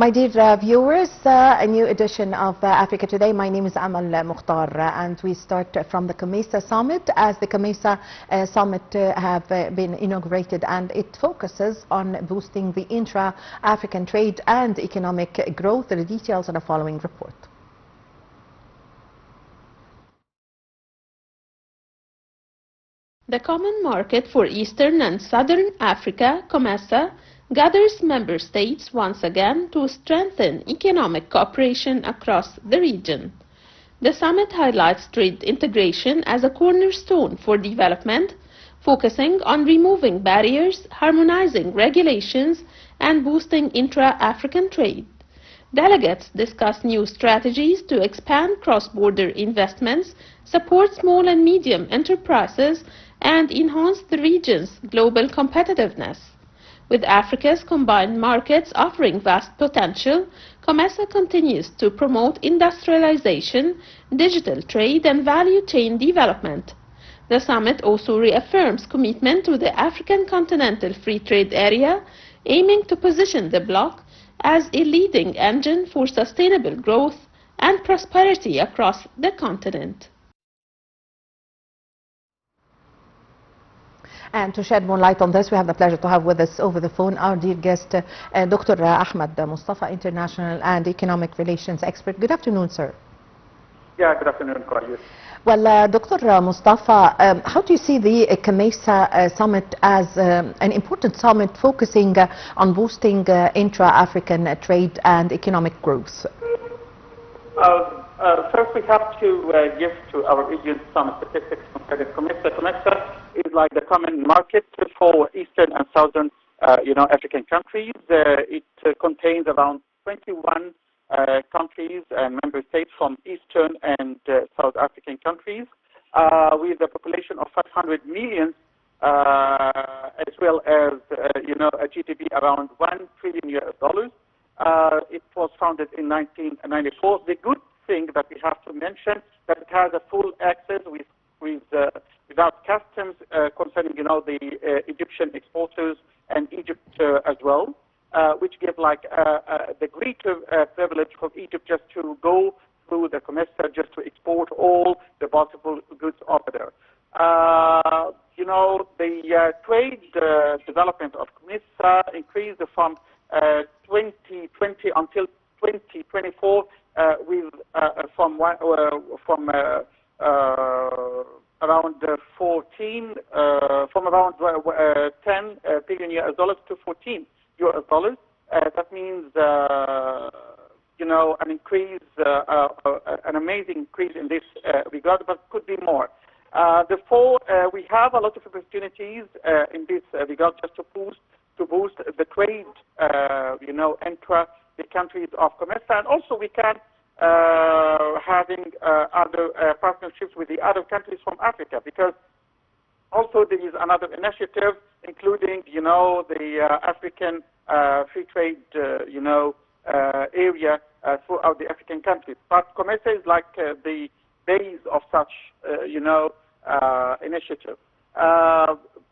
My dear viewers, a new edition of Africa Today. My name is Amal Mukhtar, and we start from the COMESA Summit, as the COMESA Summit have been inaugurated, and it focuses on boosting the intra-African trade and economic growth. The details are the following report. The Common Market for Eastern and Southern Africa, COMESA, gathers member states once again to strengthen economic cooperation across the region. The summit highlights trade integration as a cornerstone for development, focusing on removing barriers, harmonizing regulations, and boosting intra-African trade. Delegates discuss new strategies to expand cross-border investments, support small and medium enterprises, and enhance the region's global competitiveness. With Africa's combined markets offering vast potential, COMESA continues to promote industrialization, digital trade, and value chain development. The summit also reaffirms commitment to the African Continental Free Trade Area, aiming to position the bloc as a leading engine for sustainable growth and prosperity across the continent. And to shed more light on this, we have the pleasure to have with us over the phone our dear guest, Dr. Ahmed Mostafa, International and Economic Relations Expert. Good afternoon, sir. Yeah, good afternoon, Claudia. Well, Dr. Mostafa, how do you see the COMESA summit as an important summit focusing on boosting intra-African trade and economic growth? First, we have to give to our region some statistics concerning COMESA. COMESA is like the common market for Eastern and Southern, African countries. It contains around 21 countries and member states from Eastern and South African countries, with a population of 500 million, as well as a GDP around $1 trillion. It was founded in 1994. The good thing that we have to mention that it has a full access without customs concerning the Egyptian exporters and Egypt as well, which give the greater privilege for Egypt just to go through the COMESA, just to export all the possible goods over there. The trade development of COMESA increased from 2020 until 2024 with from around 10 billion US dollars to 14 US dollars. That means an increase, an amazing increase in this regard, but could be more. Therefore, we have a lot of opportunities in this regard just to boost the trade, intra the countries of COMESA, and also we can having other partnerships with the other countries from Africa, because also there is another initiative including the African free trade area throughout the African countries. But COMESA is like the base of such initiative.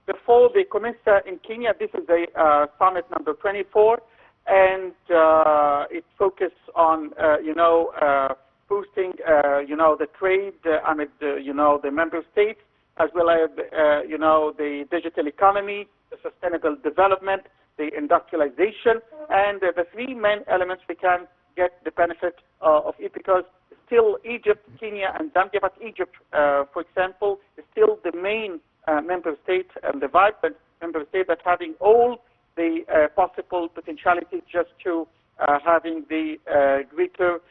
Before the COMESA in Kenya, this is a summit number 24, and it focuses on boosting the trade amid the member states, as well as the digital economy, the sustainable development, the industrialization, and the three main elements we can get the benefit of it, because still Egypt, Kenya, and Zambia, but Egypt, for example, is still the main member state and the vibrant member state that having all the possible potentialities just to having the greater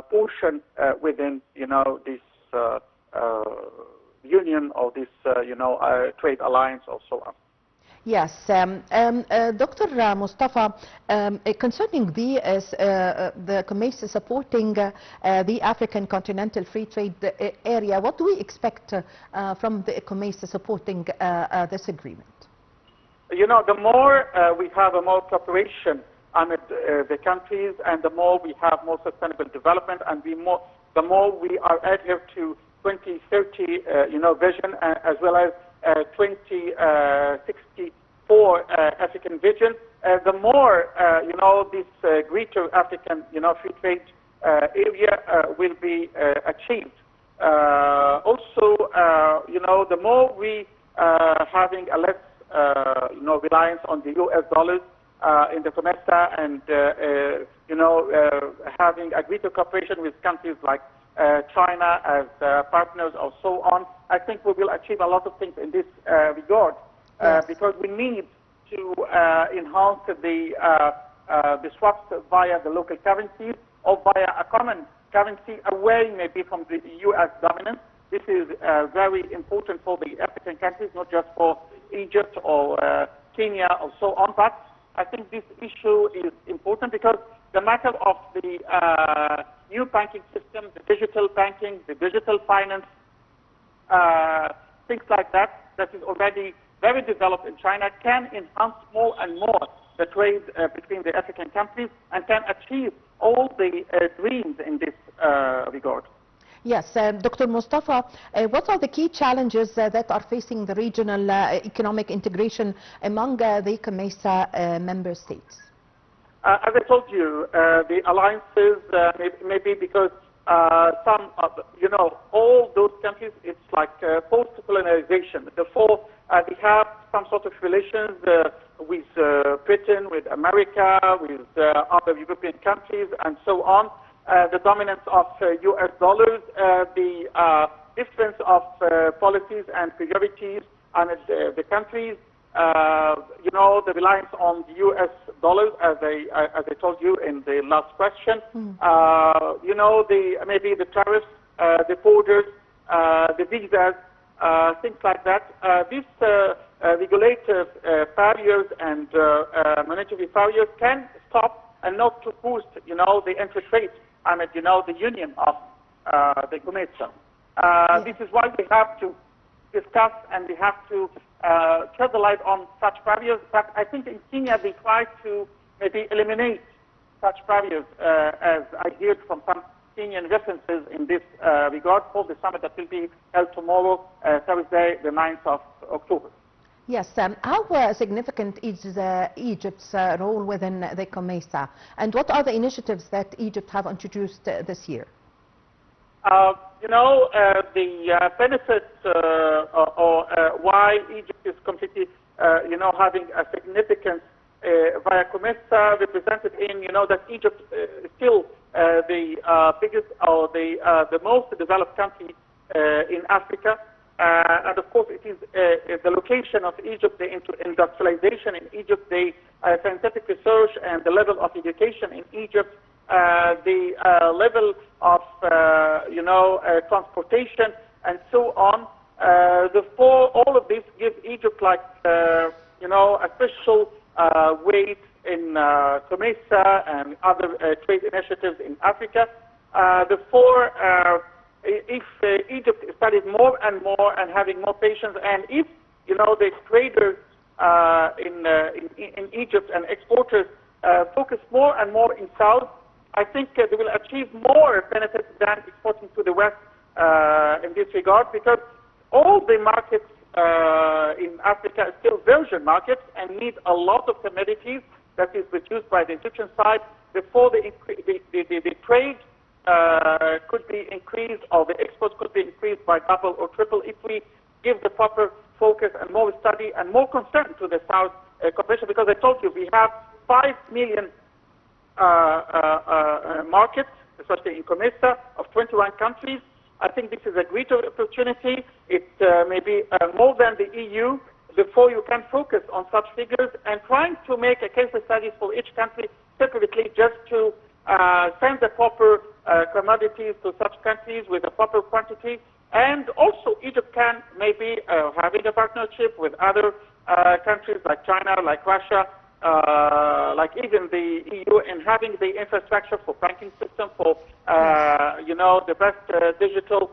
portion within this union or this trade alliance or so on. Yes, Dr. Mostafa, concerning the COMESA supporting the African Continental Free Trade Area, what do we expect from the COMESA supporting this agreement? The more we have a more cooperation amid the countries, and the more we have more sustainable development, and the more we are adhered to 2030 vision, as well as 2064 African vision, the more, this greater African, free trade area will be achieved. Also, the more we having a less, reliance on the U.S. dollars in the COMESA and, having a greater cooperation with countries like China as partners or so on, I think we will achieve a lot of things in this regard because we need to enhance the swaps via the local currencies or via a common currency away maybe from the U.S. dominance. This is very important for the African countries, not just for Egypt or Kenya or so on, but I think this issue is important because the matter of the new banking system, the digital banking, the digital finance, things like that, that is already very developed in China, can enhance more and more the trade between the African countries and can achieve all the dreams in this regard. Yes, Dr. Mostafa, what are the key challenges that are facing the regional economic integration among the COMESA member states? As I told you, the alliances maybe because some, all those countries, it's like post-colonization. Therefore, we have some sort of relations with Britain, with America, with other European countries, and so on. The dominance of U.S. dollars, the difference of policies and priorities on the countries, the reliance on the U.S. dollars, as I told you in the last question, maybe the tariffs, the borders, the visas, things like that. These regulative barriers and monetary barriers can stop and not to boost, the interest rates. The union of the COMESA. This is why we have to discuss and we have to shed the light on such barriers. But I think in Kenya they try to maybe eliminate such barriers, as I heard from some Kenyan references in this regard for the summit that will be held tomorrow, Thursday, the 9th of October. Yes, how significant is Egypt's role within the COMESA, and what are the initiatives that Egypt have introduced this year? The benefits or why Egypt is completely, having a significance via COMESA represented in, that Egypt is still the biggest or the most developed country in Africa. And of course, it is the location of Egypt, the industrialization in Egypt, the scientific research and the level of education in Egypt, the level of, transportation and so on. Therefore, all of this gives Egypt like, a special weight in COMESA and other trade initiatives in Africa. Therefore, if Egypt studies more and more and having more patience, and if the traders in Egypt and exporters focus more and more in South, I think they will achieve more benefits than exporting to the West in this regard, because all the markets in Africa are still virgin markets and need a lot of commodities that is produced by the Egyptian side before the trade could be increased, or the exports could be increased by double or triple if we give the proper focus and more study and more concern to the South cooperation. Because I told you we have 5 million markets, especially in COMESA, of 21 countries. I think this is a great opportunity. It may be more than the EU. Before you can focus on such figures and trying to make a case study for each country separately, just to send the proper commodities to such countries with a proper quantity. And also Egypt can maybe having a partnership with other countries like China, like Russia, like even the EU, in having the infrastructure for banking system, for the best digital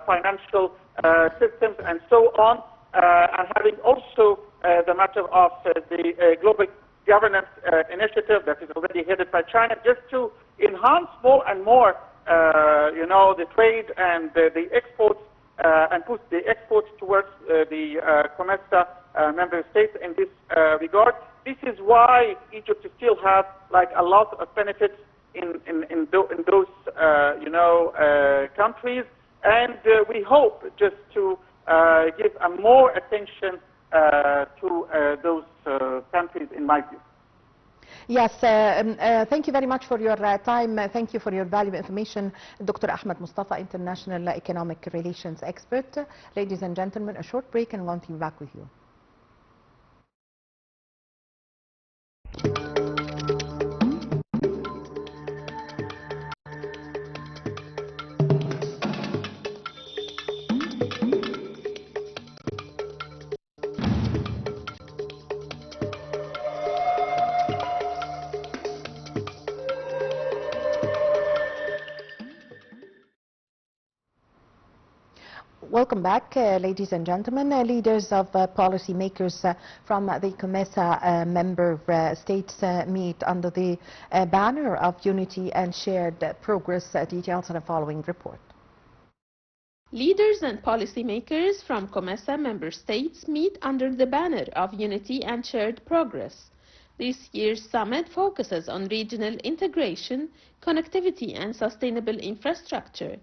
financial systems and so on, and having also the matter of the global governance initiative that is already headed by China, just to enhance more and more, the trade and the exports, and push the exports towards the COMESA member states in this regard. this is why Egypt still has like a lot of benefits in those countries, and we hope just to give a more attention to those countries, in my view. Yes, thank you very much for your time. Thank you for your valuable information, Dr. Ahmed Mostafa, International Economic Relations Expert. Ladies and gentlemen, a short break and we'll be back with you. Welcome back, ladies and gentlemen. Leaders of policy makers from the COMESA member states meet under the banner of unity and shared progress. Details in the following report. Leaders and policymakers from COMESA member states meet under the banner of unity and shared progress. This year's summit focuses on regional integration, connectivity and sustainable infrastructure.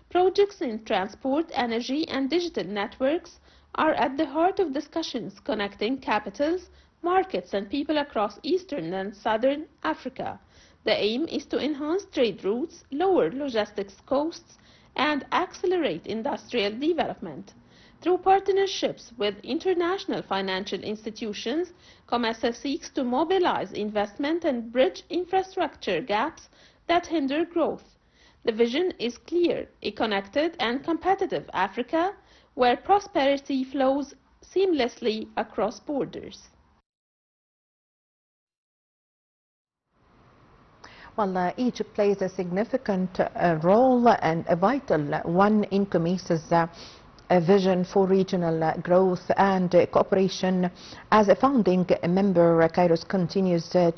Projects in transport, energy and digital networks are at the heart of discussions connecting capitals, markets and people across Eastern and Southern Africa. The aim is to enhance trade routes, lower logistics costs and accelerate industrial development. Through partnerships with international financial institutions, COMESA seeks to mobilize investment and bridge infrastructure gaps that hinder growth. The vision is clear: a connected and competitive Africa where prosperity flows seamlessly across borders. Well, Egypt plays a significant role and a vital one in COMESA's vision for regional growth and cooperation. As a founding member, Cairo continues to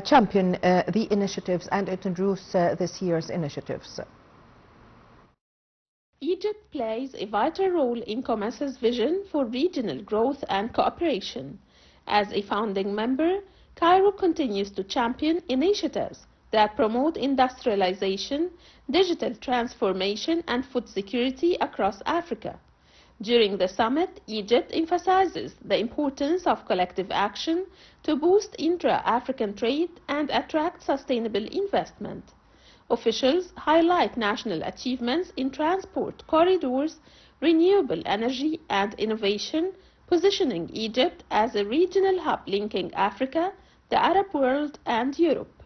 champion the initiatives and introduce this year's initiatives. Egypt plays a vital role in COMESA's vision for regional growth and cooperation. As a founding member, Cairo continues to champion initiatives that promote industrialization, digital transformation and food security across Africa. During the summit, Egypt emphasizes the importance of collective action to boost intra-African trade and attract sustainable investment. Officials highlight national achievements in transport corridors, renewable energy and innovation, positioning Egypt as a regional hub linking Africa, the Arab world and Europe.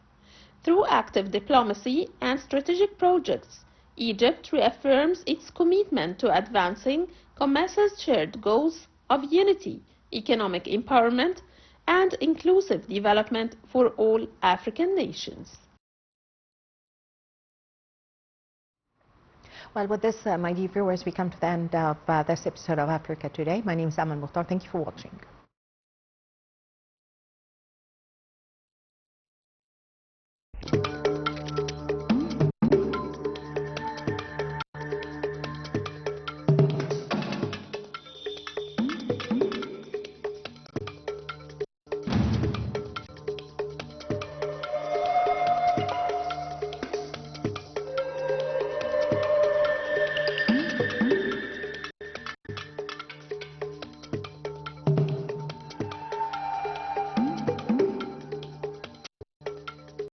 Through active diplomacy and strategic projects, Egypt reaffirms its commitment to advancing COMESA's shared goals of unity, economic empowerment, and inclusive development for all African nations. Well, with this, my dear viewers, we come to the end of this episode of Africa Today. My name is Ahmed. Thank you for watching.